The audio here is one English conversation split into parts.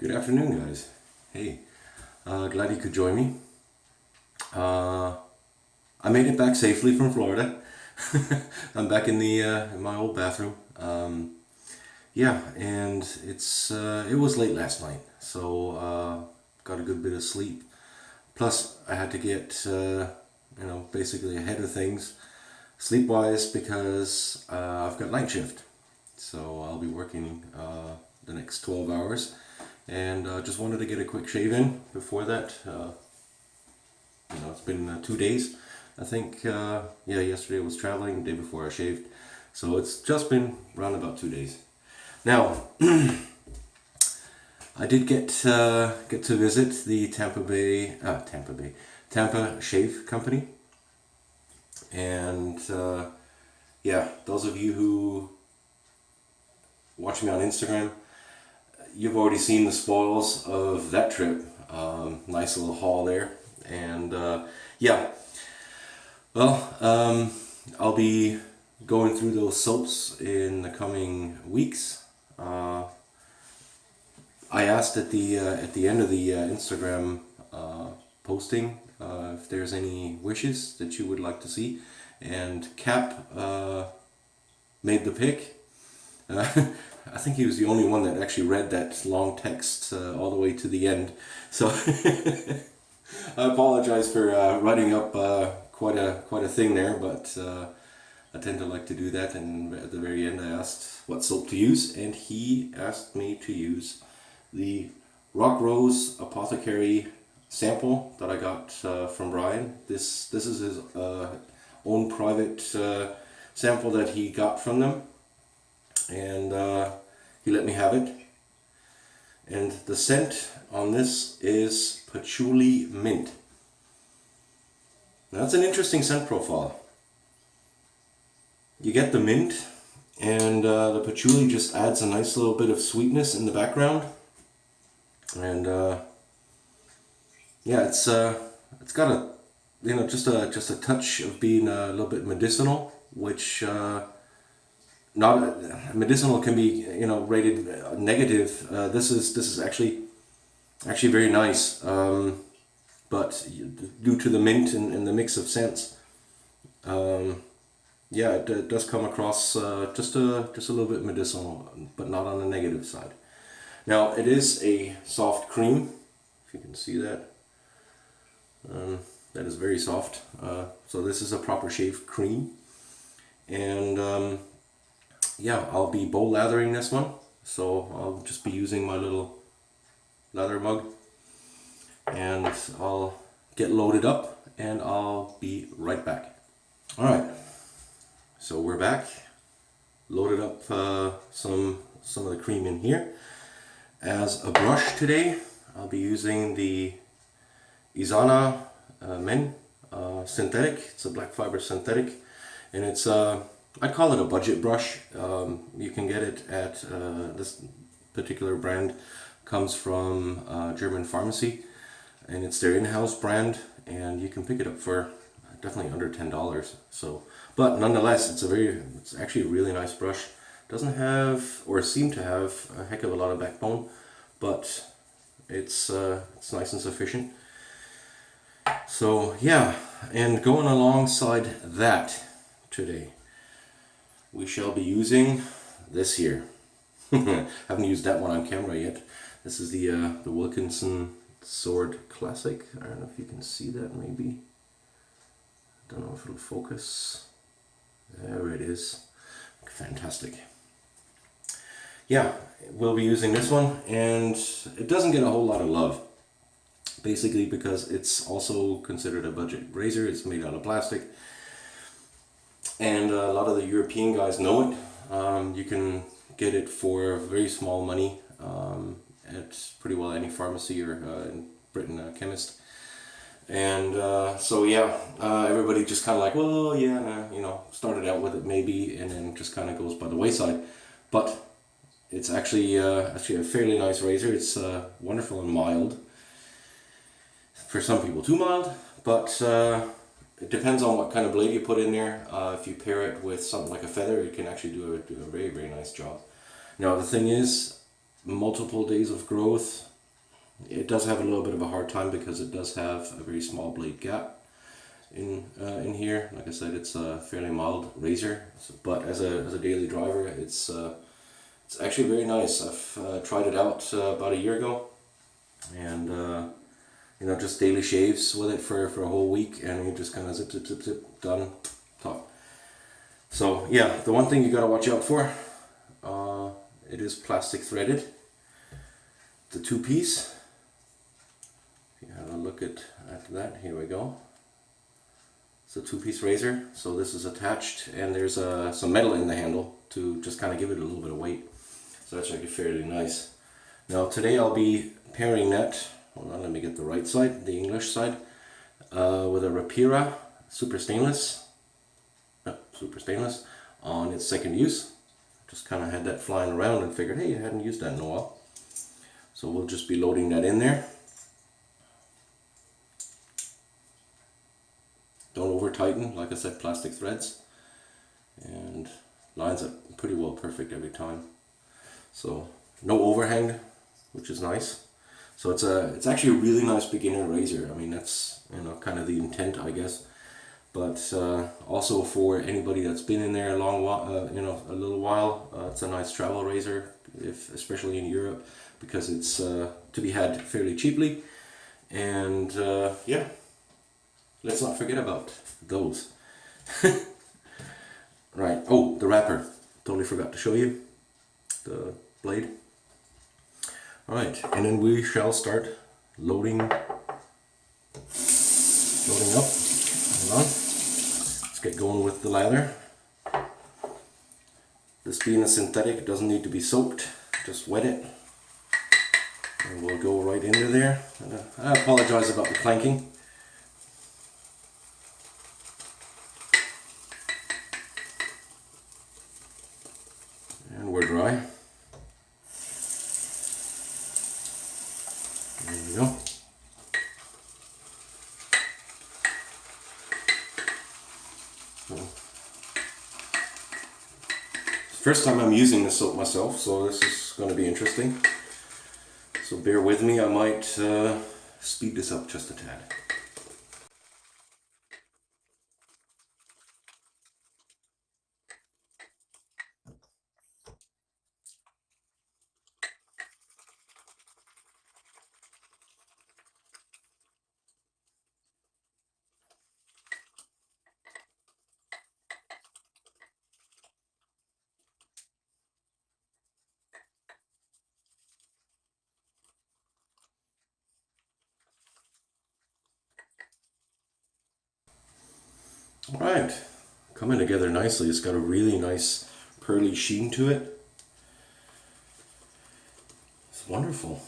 Good afternoon, guys. Hey, glad you could join me. I made it back safely from Florida. I'm back in the in my old bathroom. Yeah, and it was late last night, so got a good bit of sleep. Plus, I had to get basically ahead of things sleep-wise because I've got night shift, so I'll be working the next 12 hours. And just wanted to get a quick shave in before that. It's been 2 days. I think, yesterday I was traveling, the day before I shaved. So it's just been around about 2 days. Now, I did get to visit the Tampa Shave Company. And those of you who watch me on Instagram, you've already seen the spoils of that trip. Nice little haul there. And I'll be going through those soaps in the coming weeks. I asked at the end of the Instagram posting if there's any wishes that you would like to see, and Cap made the pick. I think he was the only one that actually read that long text all the way to the end. So I apologize for writing up quite a thing there, but I tend to like to do that. And at the very end, I asked what soap to use, and he asked me to use the RockRose Apothecary sample that I got from Brian. This is his own private sample that he got from them. And he let me have it. And the scent on this is patchouli mint. Now that's an interesting scent profile. You get the mint, and the patchouli just adds a nice little bit of sweetness in the background. And it's got a just a touch of being a little bit medicinal, which not medicinal can be rated negative. This is actually very nice, but due to the mint and the mix of scents, it does come across just a little bit medicinal, but not on the negative side. Now it is a soft cream, if you can see that. That is very soft. So this is a proper shave cream, and I'll be bowl lathering this one, so I'll just be using my little lather mug, and I'll get loaded up and I'll be right back. Alright, so we're back, loaded up some of the cream in here. As a brush today, I'll be using the Izana Men synthetic. It's a black fiber synthetic, and it's I'd call it a budget brush. You can get it at this particular brand comes from German pharmacy, and it's their in-house brand, and you can pick it up for definitely under $10. So, but nonetheless, it's actually a really nice brush. Doesn't have, or seem to have, a heck of a lot of backbone, but it's nice and sufficient. So yeah, and going alongside that today, we shall be using this here. Haven't used that one on camera yet. This is the Wilkinson Sword Classic. I don't know if you can see that, maybe. Don't know if it'll focus. There it is. Fantastic. Yeah, we'll be using this one, and it doesn't get a whole lot of love. Basically because it's also considered a budget razor. It's made out of plastic. And a lot of the European guys know it. You can get it for very small money at pretty well any pharmacy, or in Britain, a chemist. And everybody just kind of like, well, started out with it maybe, and then just kind of goes by the wayside. But it's actually a fairly nice razor. It's wonderful and mild. For some people too mild, but it depends on what kind of blade you put in there. If you pair it with something like a feather, it can actually do a very, very nice job. Now the thing is, multiple days of growth It does have a little bit of a hard time because it does have a very small blade gap in here. Like I said, it's a fairly mild razor, but as a daily driver, it's actually very nice. I've tried it out about a year ago, and you know, just daily shaves with it for a whole week, and you just kind of zip, zip, zip, zip, done, top. So yeah, the one thing you gotta watch out for, it is plastic threaded. The 2-piece. If you have a look at that, here we go. It's a 2-piece razor, so this is attached, and there's some metal in the handle to just kind of give it a little bit of weight. So that's actually fairly nice. Now today I'll be pairing that, hold on, let me get the right side, the English side, with a Rapira Super Stainless on its second use. Just kind of had that flying around and figured, hey, I hadn't used that in a while. So we'll just be loading that in there. Don't over tighten, like I said, plastic threads, and lines up pretty well perfect every time. So no overhang, which is nice. So it's actually a really nice beginner razor. I mean, that's, you know, kind of the intent, I guess. But also for anybody that's been in there a long while, you know, a little while, it's a nice travel razor, especially in Europe, because it's to be had fairly cheaply. And yeah, let's not forget about those. Right, oh, the wrapper, totally forgot to show you the blade. All right, and then we shall start loading up. Hold on, let's get going with the lather. This being a synthetic, it doesn't need to be soaked, just wet it. And we'll go right into there. I apologize about the clanking. And we're dry. There we go. First time I'm using this soap myself, so this is going to be interesting. So bear with me, I might speed this up just a tad. Alright, coming together nicely. It's got a really nice pearly sheen to it. It's wonderful.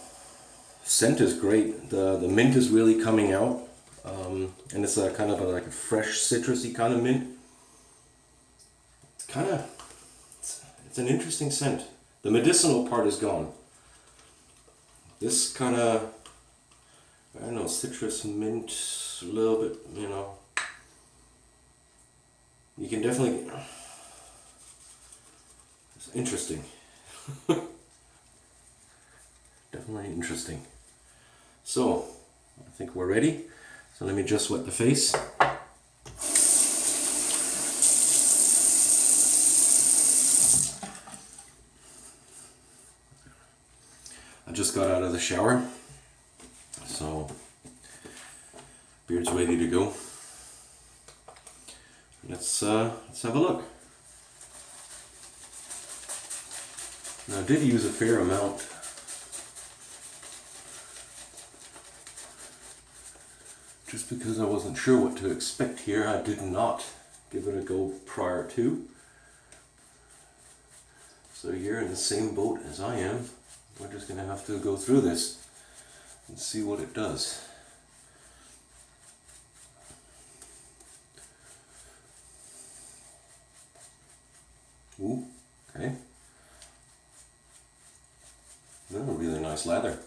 Scent is great. The mint is really coming out. And it's a kind of like a fresh citrusy kind of mint. It's an interesting scent. The medicinal part is gone. This kind of, I don't know, citrus mint, a little bit, you know. You can definitely, it's interesting. Definitely interesting. So, I think we're ready. So let me just wet the face. I just got out of the shower, so beard's ready to go. Let's have a look. Now, I did use a fair amount. Just because I wasn't sure what to expect here, I did not give it a go prior to. So you're in the same boat as I am. We're just going to have to go through this and see what it does. Ooh, okay. Oh, really nice lather.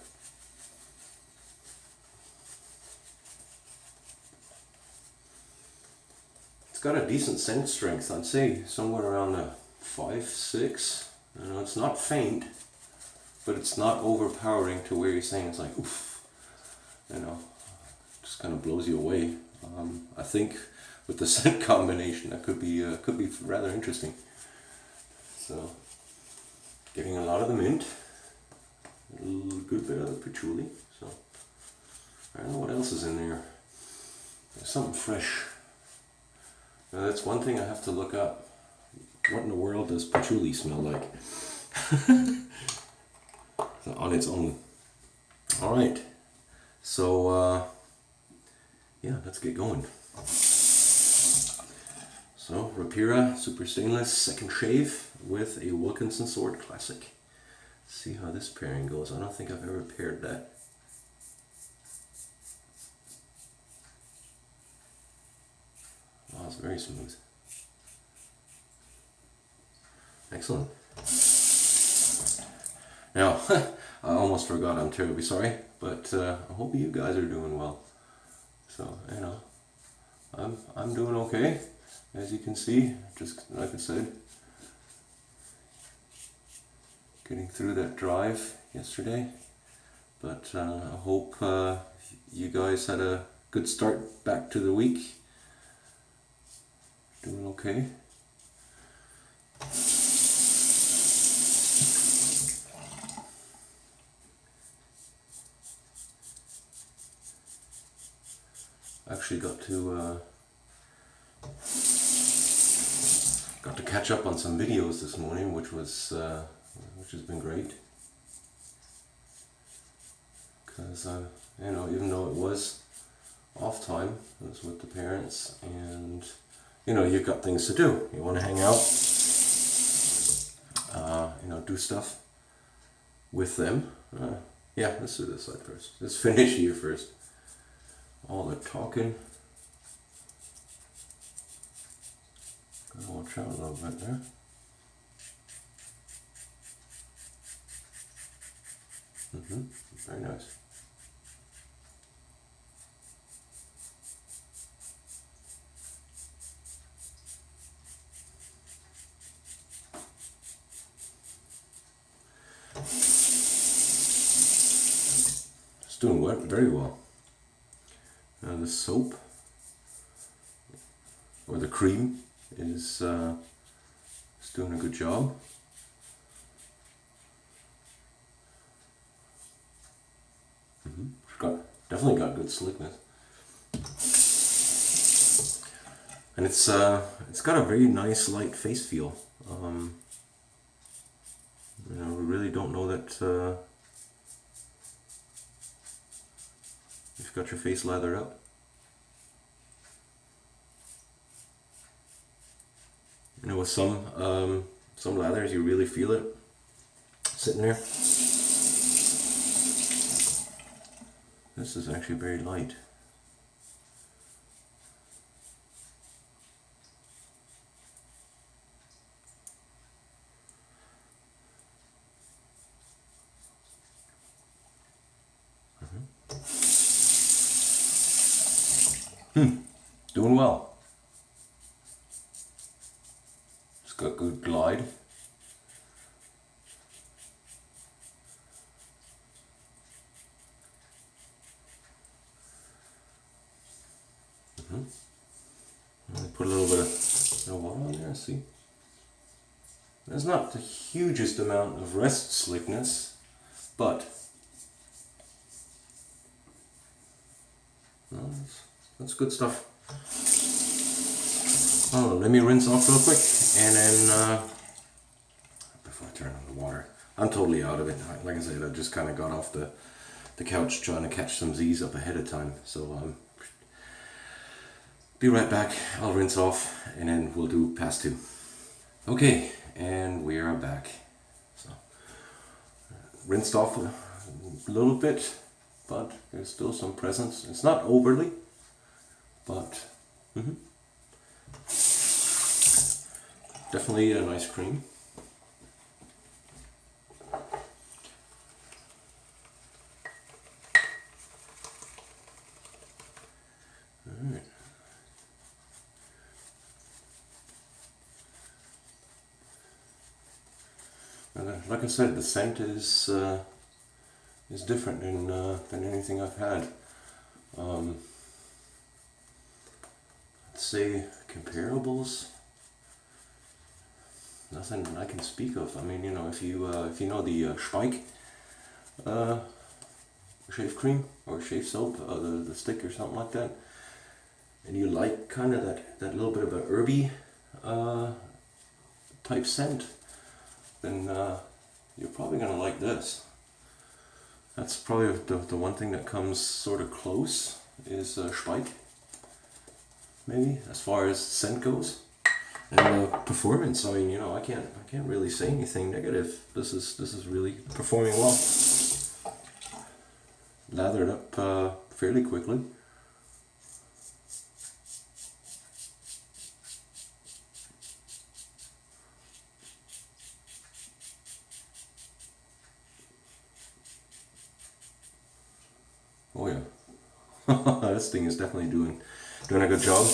It's got a decent scent strength, I'd say somewhere around a 5, 6. You know, it's not faint, but it's not overpowering to where you're saying it's like, oof. you know, just kind of blows you away. I think with the scent combination, that could be rather interesting. So, getting a lot of the mint, a good bit of the patchouli. So, I don't know what else is in there. There's something fresh. Now, that's one thing I have to look up. What in the world does patchouli smell like? So on its own. All right. So yeah, let's get going. So Rapira Super Stainless Second Shave with a Wilkinson Sword Classic. Let's see how this pairing goes. I don't think I've ever paired that. Wow, it's very smooth. Excellent. Now, I almost forgot, I'm terribly sorry, but I hope you guys are doing well. So, you know, I'm doing okay, as you can see, just like I said, getting through that drive yesterday. But I hope you guys had a good start back to the week. Doing okay. Actually got to catch up on some videos this morning, which has been great. Because you know, even though it was off time, it was with the parents, and you know, you've got things to do. You want to hang out, you know, do stuff with them. Yeah, let's do this side first. Let's finish here first. All the talking. Gotta watch out a little bit there. Very nice. It's doing very well. Now the soap, or the cream, is doing a good job. Definitely got good slickness, and it's got a very nice light face feel. You know, we really don't know that you've got your face lathered up. You know, with some lathers, you really feel it sitting there. This is actually very light. Doing well. It's got good glide. Put a little bit of water on there, see? There's not the hugest amount of rest slickness, but that's good stuff. Oh, let me rinse off real quick, and then before I turn on the water, I'm totally out of it. Like I said, I just kind of got off the couch trying to catch some Z's up ahead of time, so be right back. I'll rinse off, and then we'll do pass two. Okay, and we are back. So rinsed off a little bit, but there's still some presence. It's not overly, but definitely a nice cream. Alright. Like I said, the scent is different than anything I've had. Let's say comparables. Nothing I can speak of. I mean, you know, if you know the Spike shave cream or shave soap, the stick or something like that, and you like kind of that little bit of a herby type scent, then you're probably gonna like this. That's probably the one thing that comes sort of close is Spike, maybe as far as scent goes. And performance, I mean, you know, I can't really say anything negative. This is really performing well. Lathered up fairly quickly. Oh yeah, this thing is definitely doing a good job.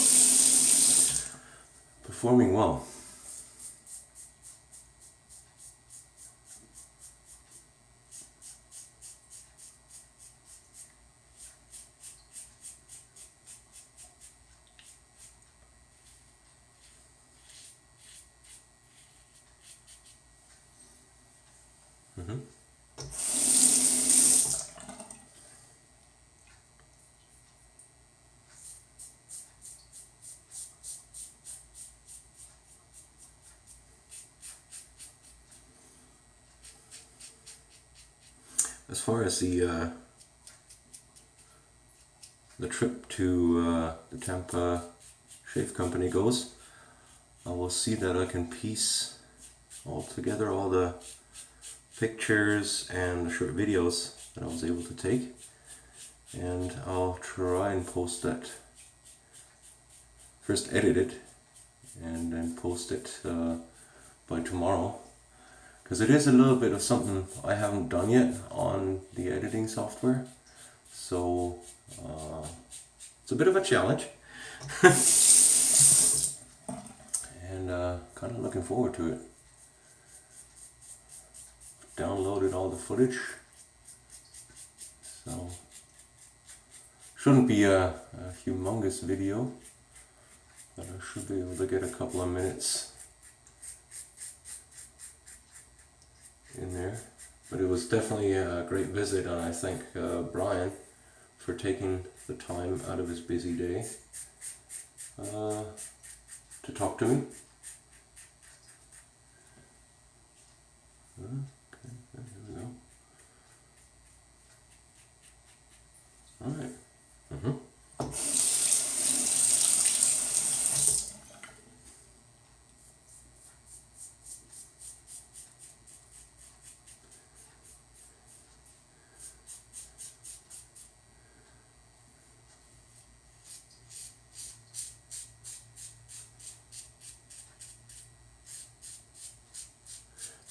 Performing well. As far as the trip to the Tampa Shave Company goes, I will see that I can piece all together all the pictures and the short videos that I was able to take, and I'll try and post that. First edit it and then post it by tomorrow, because it is a little bit of something I haven't done yet on the editing software, so it's a bit of a challenge. And kind of looking forward to it. Downloaded all the footage, so shouldn't be a humongous video, but I should be able to get a couple of minutes in there. But it was definitely a great visit, and I thank Brian for taking the time out of his busy day to talk to me. Okay, here we go. All right.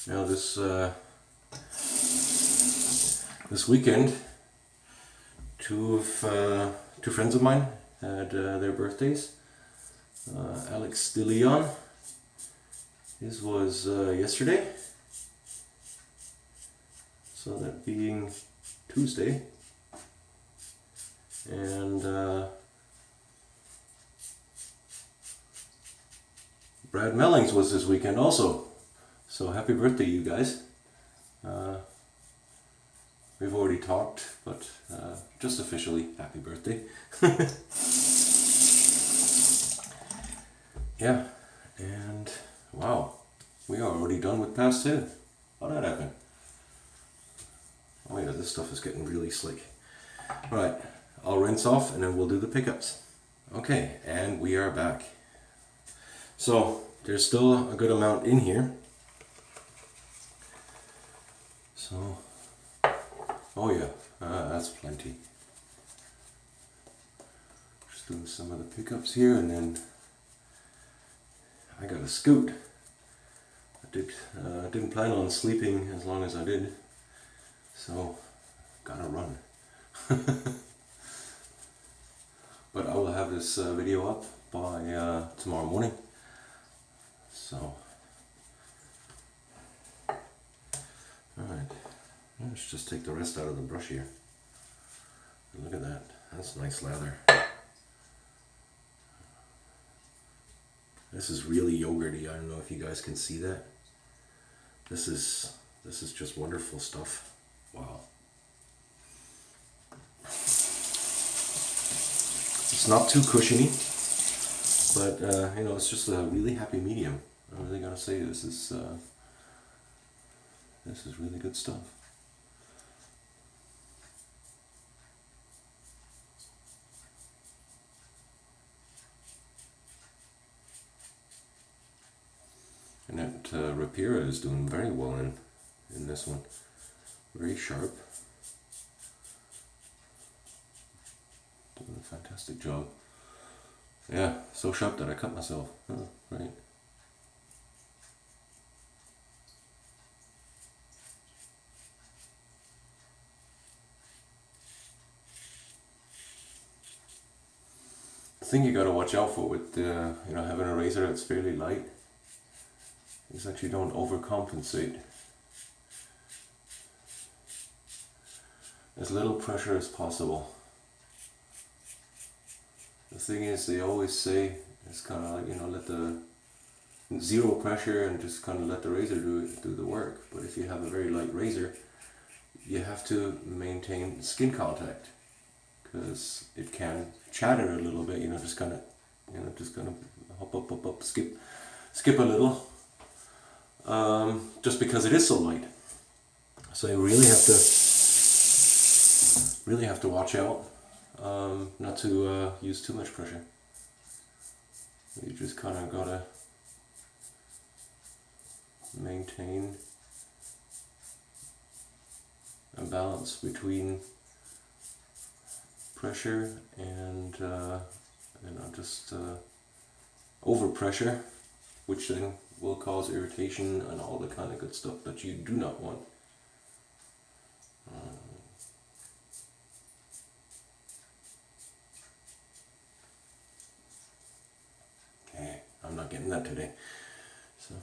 Now this weekend, two friends of mine had their birthdays. Alex DeLeon, his was yesterday, so that being Tuesday, and Brad Mellings was this weekend also. So happy birthday, you guys. We've already talked, but just officially, happy birthday. Yeah, and wow, we are already done with past 2. How'd that happen? Oh yeah, this stuff is getting really slick. Alright, I'll rinse off and then we'll do the pickups. Okay, and we are back. So, there's still a good amount in here. So, oh yeah, that's plenty. Just doing some of the pickups here, and then I got a scoot. I didn't plan on sleeping as long as I did, so gotta run. But I will have this video up by tomorrow morning. So. Alright, let's just take the rest out of the brush here. Look at that. That's nice lather. This is really yogurty. I don't know if you guys can see that. This is just wonderful stuff. Wow. It's not too cushiony, but you know, it's just a really happy medium. I'm really gotta say this is really good stuff. And that Rapira is doing very well in this one. Very sharp. Doing a fantastic job. Yeah, so sharp that I cut myself. Oh, right. The thing you gotta watch out for with you know, having a razor that's fairly light is that you don't overcompensate. As little pressure as possible. The thing is, they always say it's kind of like, you know, let the zero pressure and just kind of let the razor do the work. But if you have a very light razor, you have to maintain skin contact because it can chatter a little bit. You know, just kind of hop up, skip a little. Just because it is so light. So you really have to watch out not to use too much pressure. You just kind of gotta maintain a balance between pressure and you know, just over pressure, which then will cause irritation and all the kind of good stuff that you do not want. Okay, I'm not getting that today. So.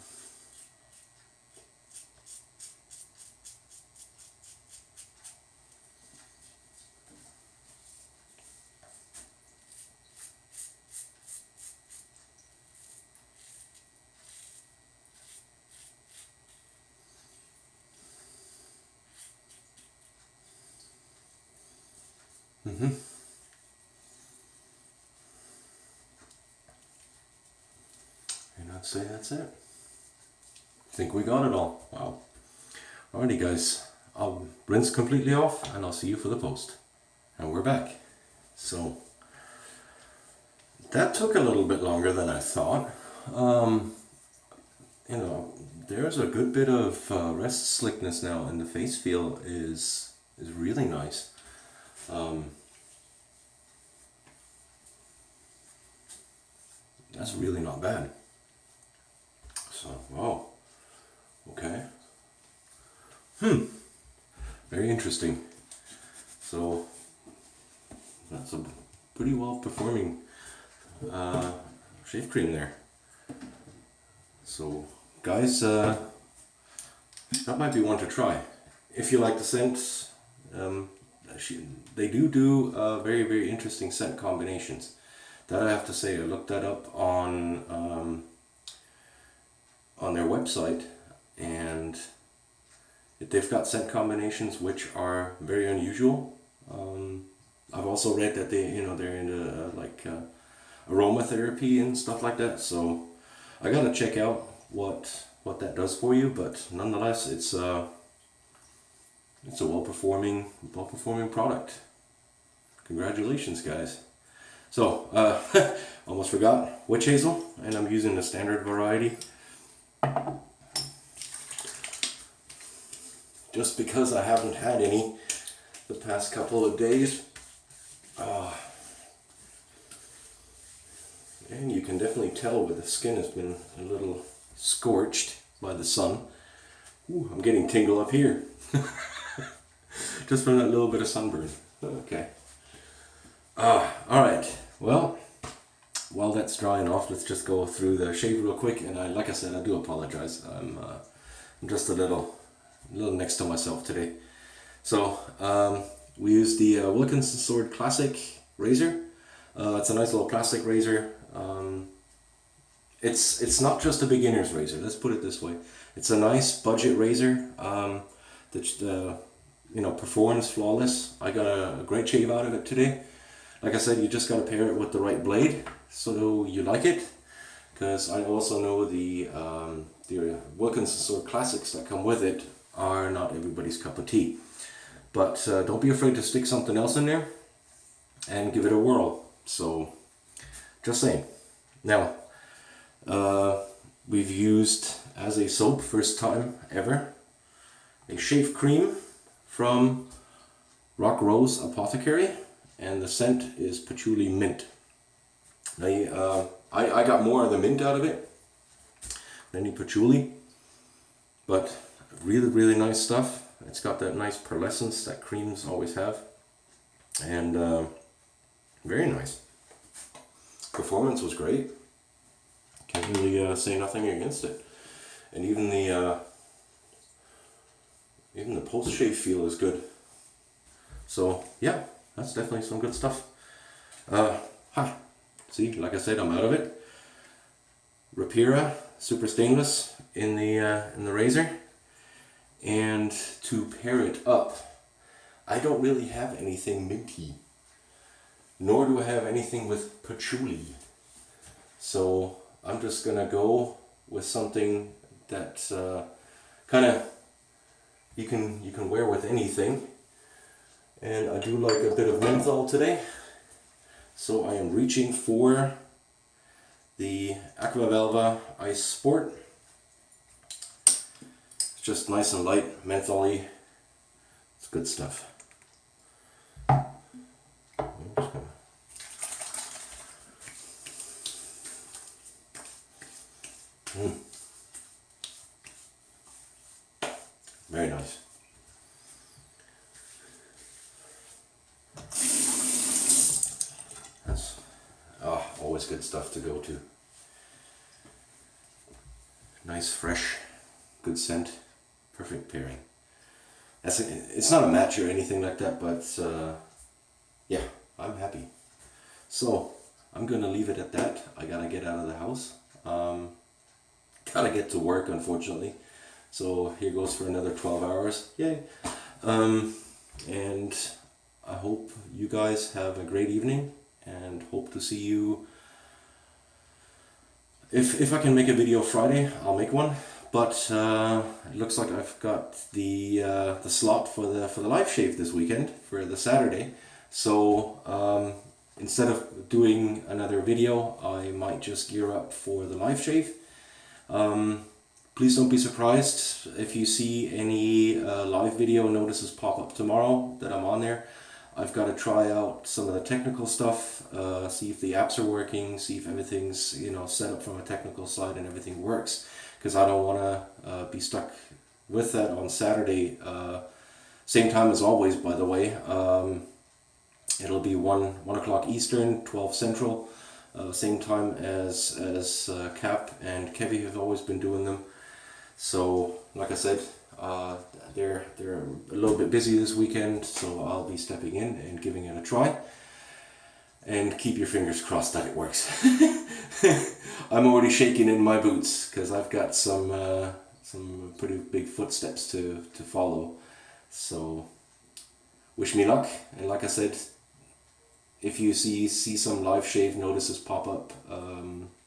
And I'd say that's it. I think we got it all. Wow. Alrighty guys, I'll rinse completely off and I'll see you for the post. And we're back. So that took a little bit longer than I thought. You know, there's a good bit of rest slickness now, and the face feel is really nice. That's really not bad. So, wow. Okay. Very interesting. So, that's a pretty well performing shave cream there. So, guys, that might be one to try. If you like the scent, they do very, very interesting scent combinations. That I have to say, I looked that up on their website, and they've got scent combinations which are very unusual. I've also read that they're into aromatherapy and stuff like that. So I gotta check out what that does for you. But nonetheless, it's a well performing product. Congratulations, guys. So, almost forgot, witch hazel, and I'm using the standard variety. Just because I haven't had any the past couple of days. And you can definitely tell where the skin has been a little scorched by the sun. Ooh, I'm getting tingle up here. Just from that little bit of sunburn. Okay. Alright, well, while that's drying off, let's just go through the shave real quick. And like I said, I do apologize. I'm just a little next to myself today. So, We use the Wilkinson Sword Classic razor. It's a nice little plastic razor. It's not just a beginner's razor, let's put it this way. It's a nice budget razor that performs flawless. I got a great shave out of it today. Like I said, you just got to pair it with the right blade so you like it. Because I also know the Wilkinson Sword Classics that come with it are not everybody's cup of tea. But don't be afraid to stick something else in there and give it a whirl. So, just saying. Now, we've used as a soap, first time ever, a shave cream from RockRose Apothecary, and the scent is patchouli mint. Now, I got more of the mint out of it than the patchouli, but really, really nice stuff. It's got that nice pearlescence that creams always have, and very nice. Performance was great. Can't really say nothing against it, and even the post-shave feel is good. So yeah, that's definitely some good stuff. See, like I said, I'm out of it. Rapira Super Stainless in the razor, and to pair it up, I don't really have anything minty, nor do I have anything with patchouli. So I'm just gonna go with something that kind of you can wear with anything, and I do like a bit of menthol today, so I am reaching for the Aquavelva Ice Sport. It's just nice and light, mentholy. It's good stuff. Very nice. That's always good stuff to go to. Nice, fresh, good scent, perfect pairing. It's not a match or anything like that, but yeah, I'm happy. So I'm gonna leave it at that. I gotta get out of the house. Gotta get to work, unfortunately. So here goes for another 12 hours. Yay! And I hope you guys have a great evening, and hope to see you. If I can make a video Friday, I'll make one. But it looks like I've got the slot for the live shave this weekend for the Saturday. So instead of doing another video, I might just gear up for the live shave. Please don't be surprised if you see any live video notices pop up tomorrow that I'm on there. I've got to try out some of the technical stuff, see if the apps are working, see if everything's set up from a technical side and everything works, because I don't want to be stuck with that on Saturday. Same time as always, by the way. It'll be 1 o'clock Eastern, 12 Central. Same time as Cap and Kevy have always been doing them. So, like I said, they're a little bit busy this weekend, so I'll be stepping in and giving it a try. And keep your fingers crossed that it works. I'm already shaking in my boots because I've got some pretty big footsteps to follow. So, wish me luck. And like I said, if you see some live shave notices pop up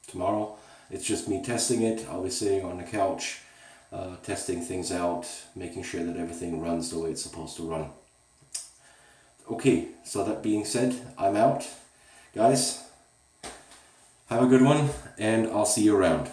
tomorrow, it's just me testing it. I'll be sitting on the couch, testing things out, making sure that everything runs the way it's supposed to run. Okay, so that being said, I'm out. Guys, have a good one, and I'll see you around.